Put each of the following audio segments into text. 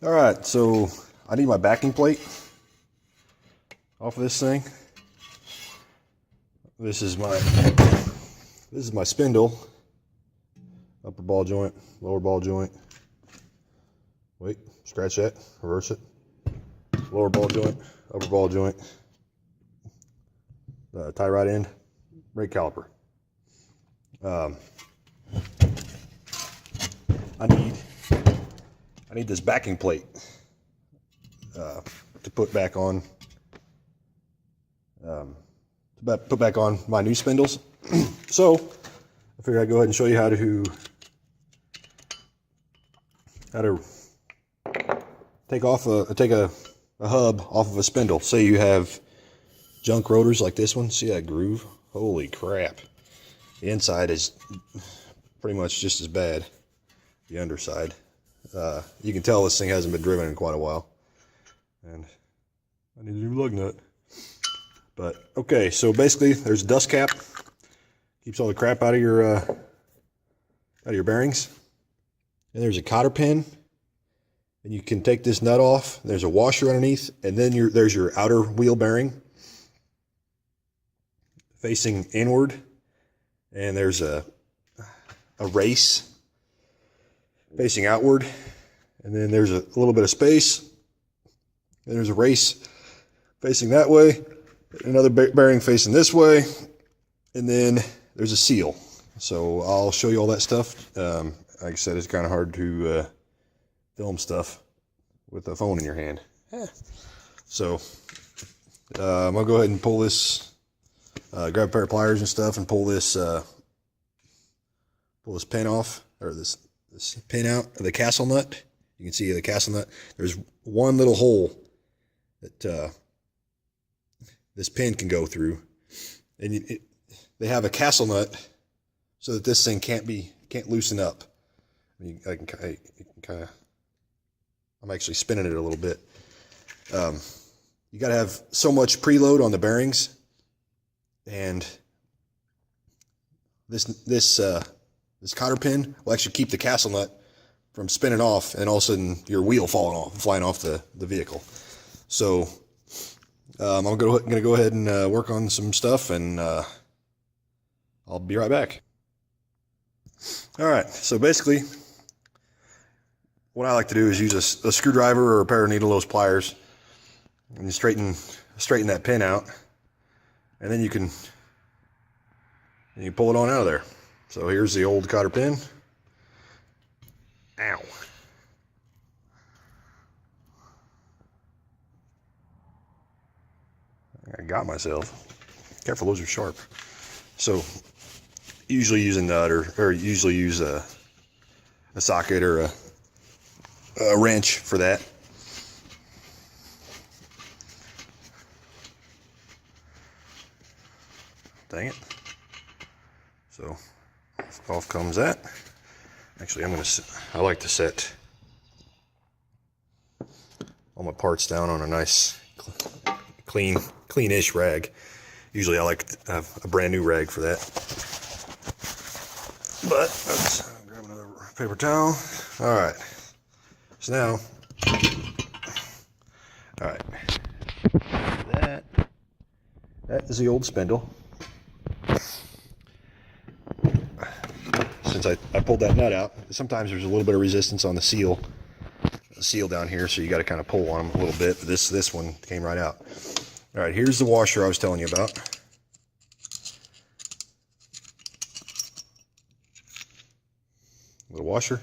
All right, so I need my backing plate off of this thing. This is my spindle, upper ball joint, lower ball joint. Wait, scratch that, reverse it. Lower ball joint, upper ball joint, tie rod end, brake caliper. I need this backing plate to put back on. Put back on my new spindles. So I figured I'd go ahead and show you how to take a hub off of a spindle. Say you have junk rotors like this one. See that groove? Holy crap! The inside is pretty much just as bad. The underside. You can tell this thing hasn't been driven in quite a while. And I need a new lug nut. But okay, so basically there's a dust cap. Keeps all the crap out of your bearings. And there's a cotter pin. And you can take this nut off. There's a washer underneath, and then there's your outer wheel bearing facing inward. And there's a race facing outward, and then there's a little bit of space, and there's a race facing that way, another bearing facing this way, and then there's a seal. So I'll show you all that stuff. Like I said, it's kind of hard to film stuff with a phone in your hand. So I'm gonna go ahead and pull this, grab a pair of pliers and stuff, and pull this pin off, or this pin out of the castle nut. You can see the castle nut. There's one little hole that this pin can go through, and they have a castle nut so that this thing can't loosen up. I'm actually spinning it a little bit. You got to have so much preload on the bearings, and this cotter pin will actually keep the castle nut from spinning off, and all of a sudden your wheel flying off the vehicle. So I'm gonna go ahead and work on some stuff, and I'll be right back. All right, so basically what I like to do is use a screwdriver or a pair of needle nose pliers and straighten that pin out, and then you can pull it on out of there. So here's the old cotter pin. Ow. I got myself. Careful, those are sharp. So usually use a nut or usually use a socket or a wrench for that. Dang it. So off comes that. Actually, I like to set all my parts down on a nice cleanish rag. Usually I like to have a brand new rag for that. But let's grab another paper towel. All right. So now, all right, that is the old spindle. Since I pulled that nut out, sometimes there's a little bit of resistance on the seal down here, so you got to kind of pull on them a little bit. But this one came right out. All right, here's the washer I was telling you about. The washer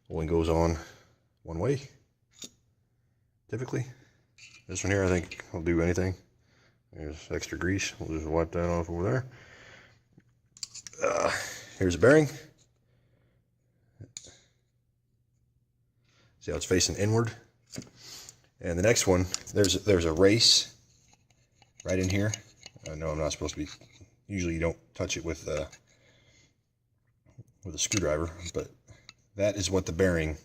only goes on one way, typically. This one here, I think, will do anything. There's extra grease. We'll just wipe that off over there. Here's a bearing. See how it's facing inward? And the next one, there's a race right in here. No, I'm not supposed to be. Usually you don't touch it with a screwdriver, but that is what the bearing.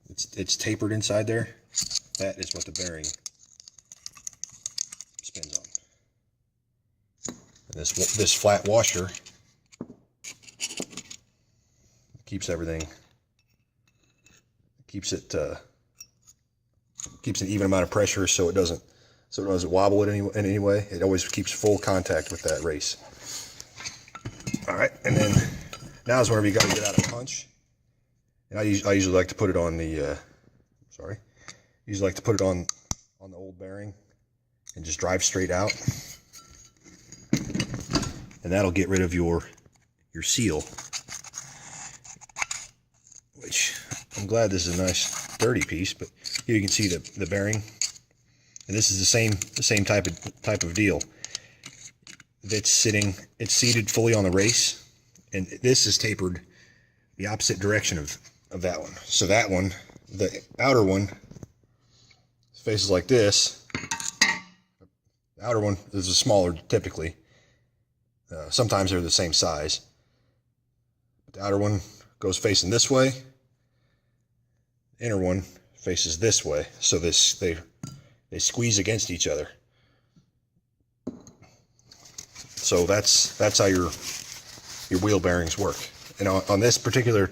It's tapered inside there. That is what the bearing spins on. And this flat washer keeps everything keeps it keeps an even amount of pressure, so it doesn't wobble in any way. It always keeps full contact with that race. All right, and then now is whenever you got to get out a punch. And I usually like to put it on the usually like to put it on the old bearing and just drive straight out, and that'll get rid of your seal. Which I'm glad this is a nice dirty piece, but here you can see the bearing, and this is the same type of deal. It's seated fully on the race, and this is tapered the opposite direction of that one. So that one, the outer one, faces like this. The outer one is a smaller typically. Sometimes they're the same size. But the outer one goes facing this way. The inner one faces this way. So they squeeze against each other. So that's how your wheel bearings work. And on this particular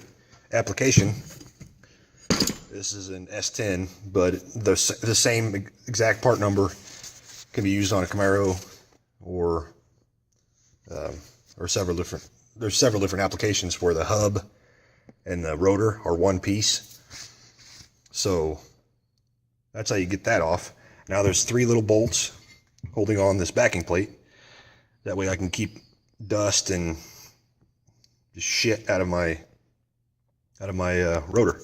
application, this is an S10, but the same exact part number can be used on a Camaro or several different. There's several different applications where the hub and the rotor are one piece. So that's how you get that off. Now there's 3 little bolts holding on this backing plate. That way I can keep dust and just shit out of my rotor.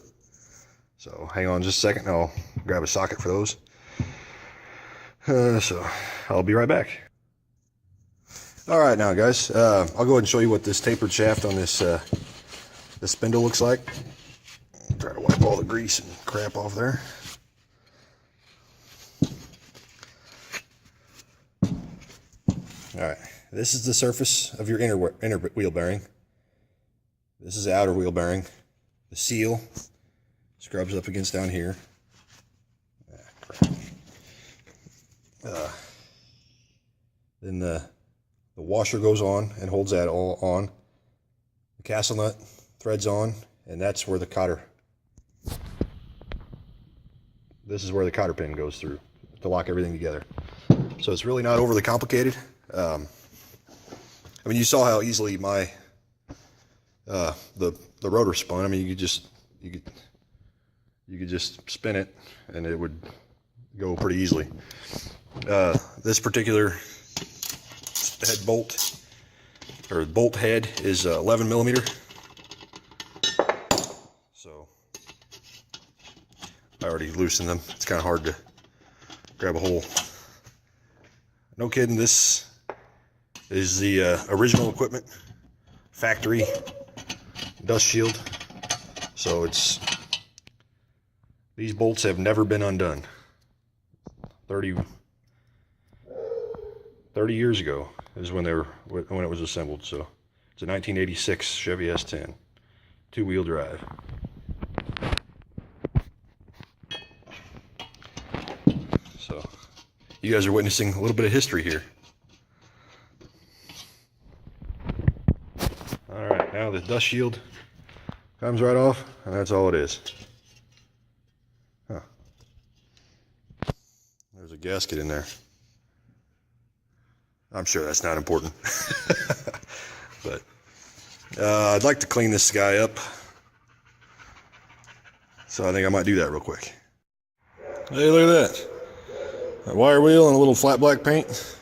So hang on just a second, I'll grab a socket for those. So I'll be right back. All right, now guys, I'll go ahead and show you what this tapered shaft on this spindle looks like. Try to wipe all the grease and crap off there. All right, this is the surface of your inner wheel bearing. This is the outer wheel bearing. The seal scrubs up against down here. Then the washer goes on and holds that all on. The castle nut threads on, and that's where the cotter. This is where the cotter pin goes through to lock everything together. So it's really not overly complicated. I mean, you saw how easily my the rotor spun. I mean, you could just spin it and it would go pretty easily. This particular head bolt, or bolt head, is 11 millimeter. So I already loosened them. It's kind of hard to grab a hole. No kidding, this is the original equipment, factory dust shield. So these bolts have never been undone. 30 years ago is when it was assembled. So it's a 1986 Chevy S10, 2-wheel drive. So you guys are witnessing a little bit of history here. All right, now the dust shield comes right off, and that's all it is. Huh. There's a gasket in there. I'm sure that's not important. But I'd like to clean this guy up. So I think I might do that real quick. Hey, look at that. A wire wheel and a little flat black paint.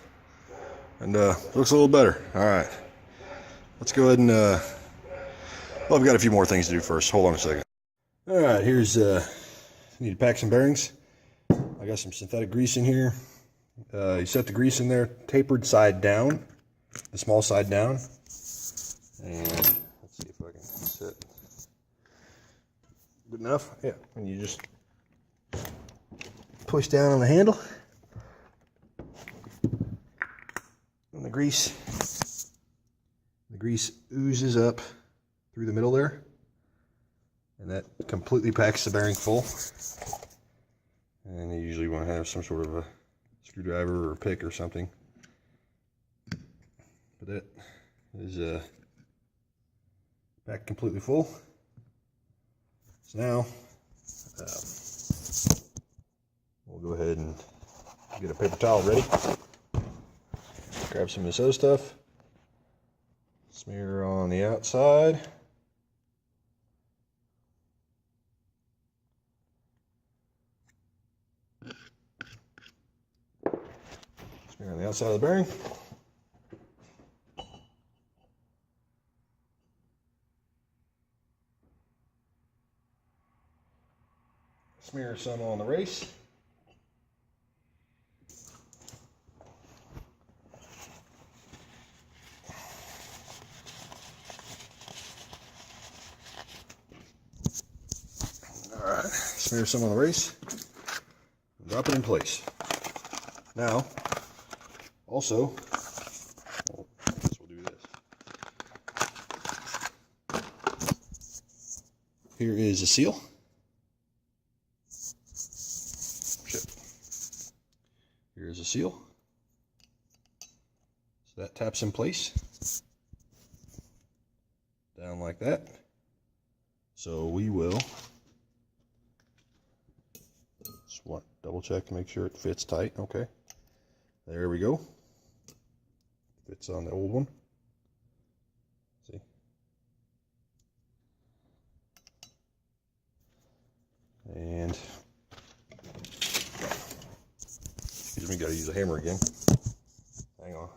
And looks a little better. All right. Let's go ahead and, well, I've got a few more things to do first. Hold on a second. All right, here's, need to pack some bearings. I got some synthetic grease in here. You set the grease in there, tapered side down, the small side down. And let's see if I can set good enough. Yeah, and you just push down on the handle. And the grease oozes up through the middle there. And that completely packs the bearing full. And you usually want to have some sort of a screwdriver or a pick or something. But that is packed completely full. So now We'll go ahead and get a paper towel ready. Grab some of this other stuff. Smear on the outside. Smear on the outside of the bearing. Smear some on the race. Alright, smear some on the race. Drop it in place. Now, also, I guess we'll do this. Here is a seal. Here's a seal. So that taps in place. Down like that. So we will just double check to make sure it fits tight. Okay. There we go. Fits on the old one. See? And excuse me, gotta use a hammer again. Hang on.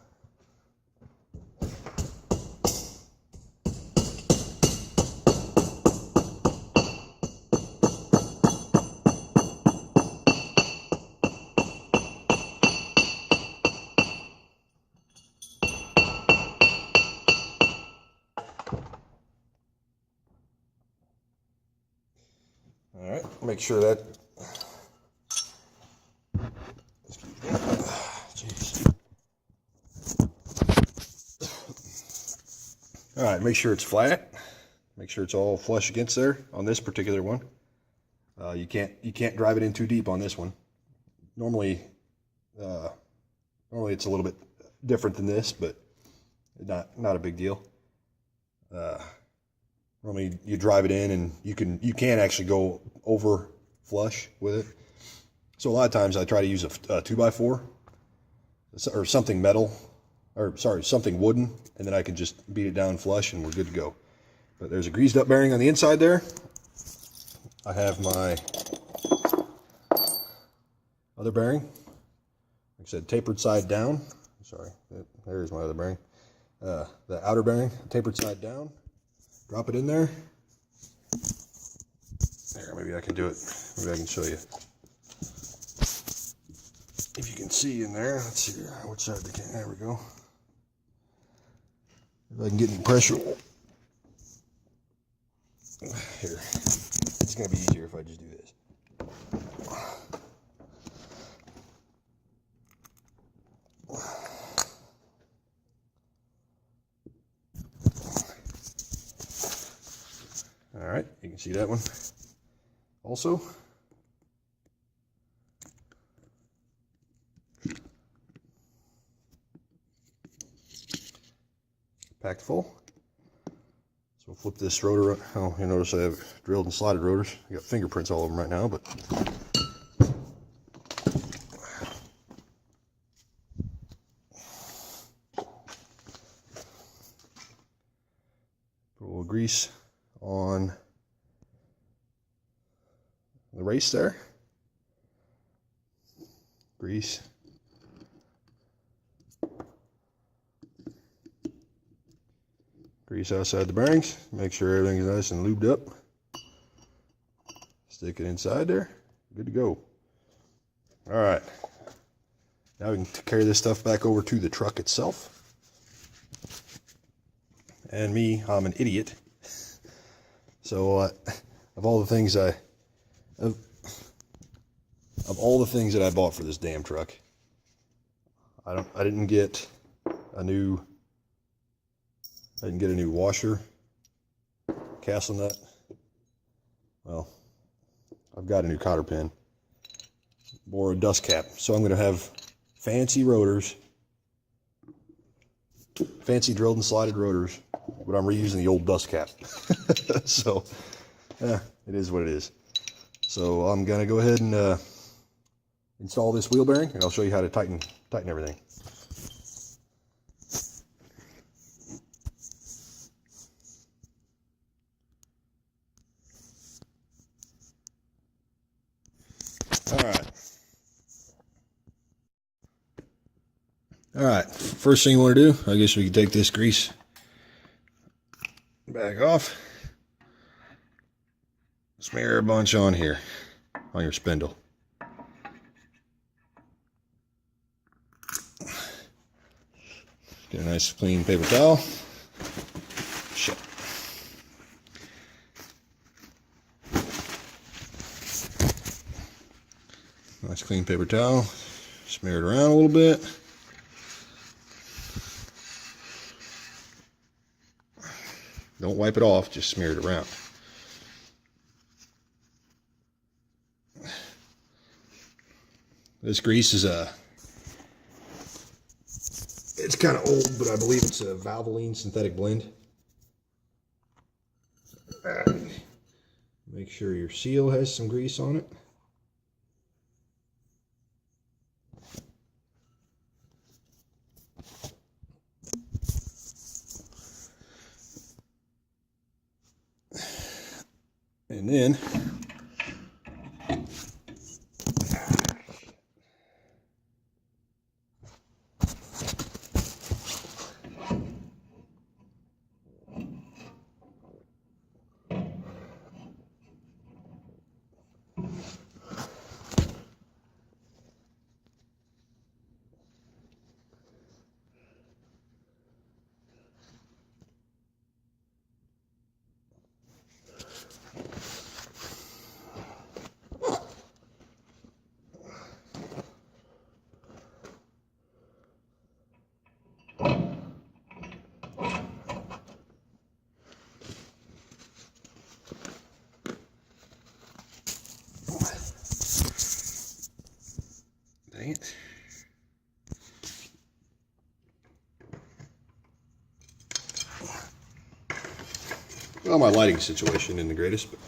All right, make sure that. All right, make sure it's flat. Make sure it's all flush against there on this particular one. You can't drive it in too deep on this one. Normally it's a little bit different than this, but not a big deal. Normally you drive it in and you can actually go over flush with it. So a lot of times I try to use a 2x4 or something metal, or sorry, something wooden, and then I can just beat it down flush and we're good to go. But there's a greased up bearing on the inside there. I have my other bearing, like I said, tapered side down. Sorry, there's my other bearing. The outer bearing, tapered side down. Drop it in there. There, maybe I can do it. Maybe I can show you. If you can see in there, let's see here, which side they can. There we go. If I can get any pressure. Here. It's going to be easier if I just do this. All right, you can see that one. Also, packed full. So we'll flip this rotor. Oh, you notice I have drilled and slotted rotors. I got fingerprints all over them right now, but put a little grease on the race there. Grease. Grease outside the bearings. Make sure everything's nice and lubed up. Stick it inside there. Good to go. All right. Now we can carry this stuff back over to the truck itself. And me, I'm an idiot. So of all the things that I bought for this damn truck, I didn't get a new washer, castle nut. Well, I've got a new cotter pin or a dust cap. So I'm going to have fancy rotors, fancy drilled and slotted rotors, but I'm reusing the old dust cap. So, it is what it is. So I'm gonna go ahead and install this wheel bearing, and I'll show you how to tighten everything. All right, first thing you want to do, I guess we can take this grease back off, smear a bunch on here, on your spindle. Get a nice clean paper towel. Shit. Nice clean paper towel, smear it around a little bit. Don't wipe it off, just smear it around. This grease is it's kind of old, but I believe it's a Valvoline synthetic blend. Make sure your seal has some grease on it. And then dang it. Well, my lighting situation isn't the greatest, but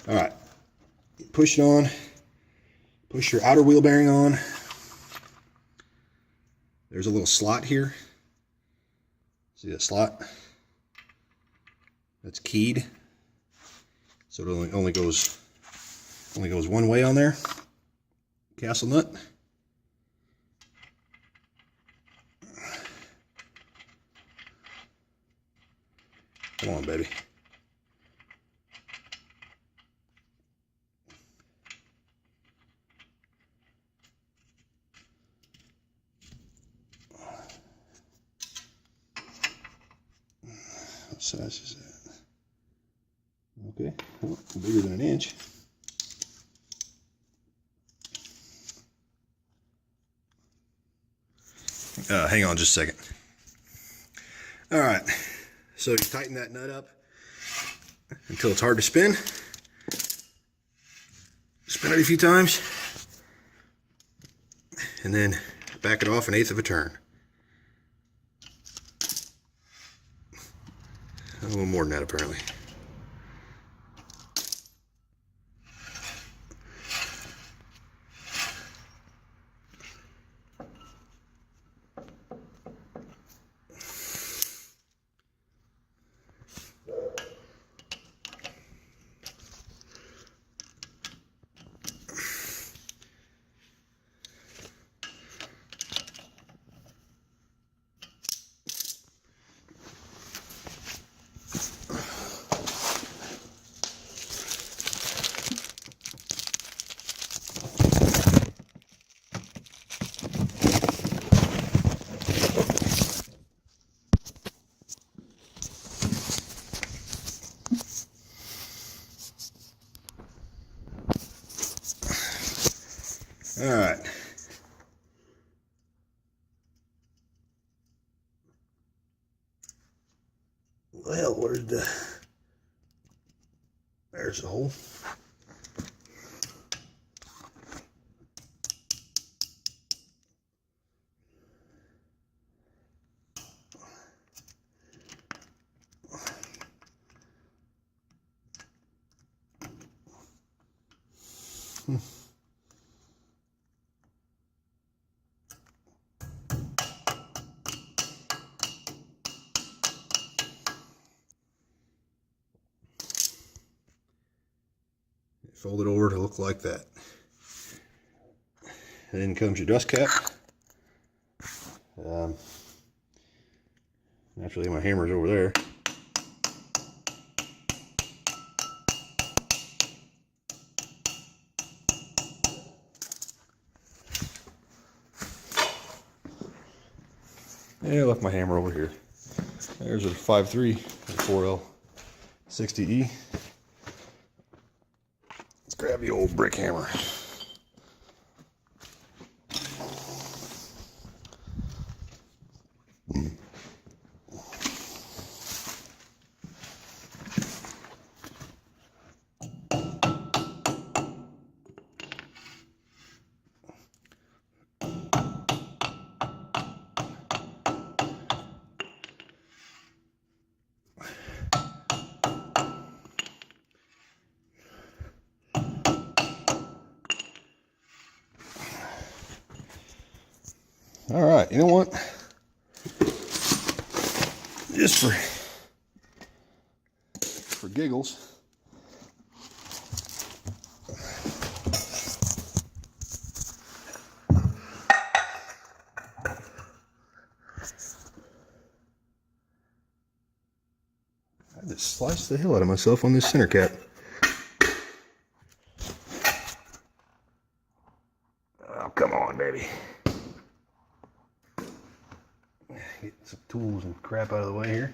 all right. Push it on. Push your outer wheel bearing on. There's a little slot here. See that slot? That's keyed, so it only goes one way on there. Castle nut. Come on, baby. What size is that? Okay, well, bigger than an inch. Hang on just a second. All right, so you tighten that nut up until it's hard to spin. Spin it a few times, and then back it off 1/8 of a turn. A little more than that, apparently. All right. Well, there's the hole. Fold it over to look like that. And then comes your dust cap. Naturally, my hammer's over there. Yeah, I left my hammer over here. There's a 5.3 and 4L 60E. Let's grab the old brick hammer. All right, you know what? Just for giggles, I just sliced the hell out of myself on this center cap. Oh, come on, baby. Get some tools and crap out of the way here.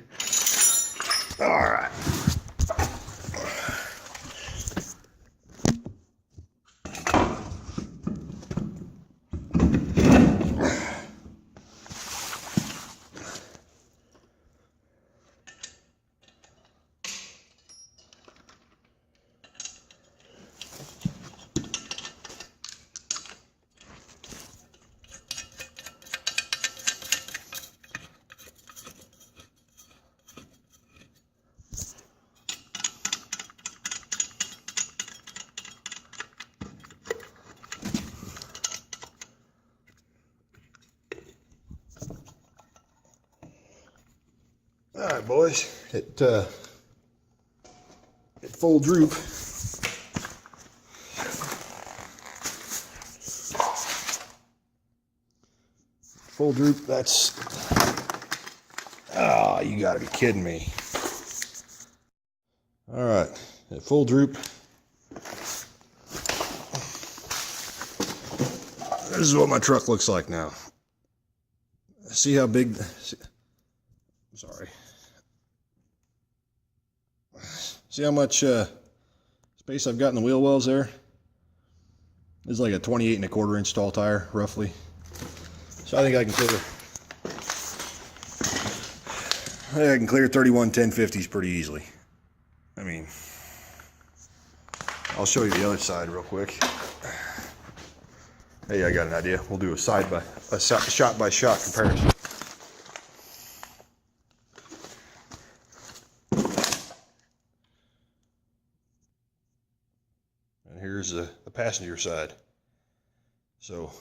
All right. All right, boys. It full droop. Full droop. That's. Ah, oh, you got to be kidding me. All right, at full droop. This is what my truck looks like now. See how big. Sorry. See how much space I've got in the wheel wells there? This is like a 28 1/4 inch tall tire, roughly. So I think I can clear 31 1050s pretty easily. I mean, I'll show you the other side real quick. Hey, I got an idea. We'll do a shot by shot comparison. And here's the passenger side. So,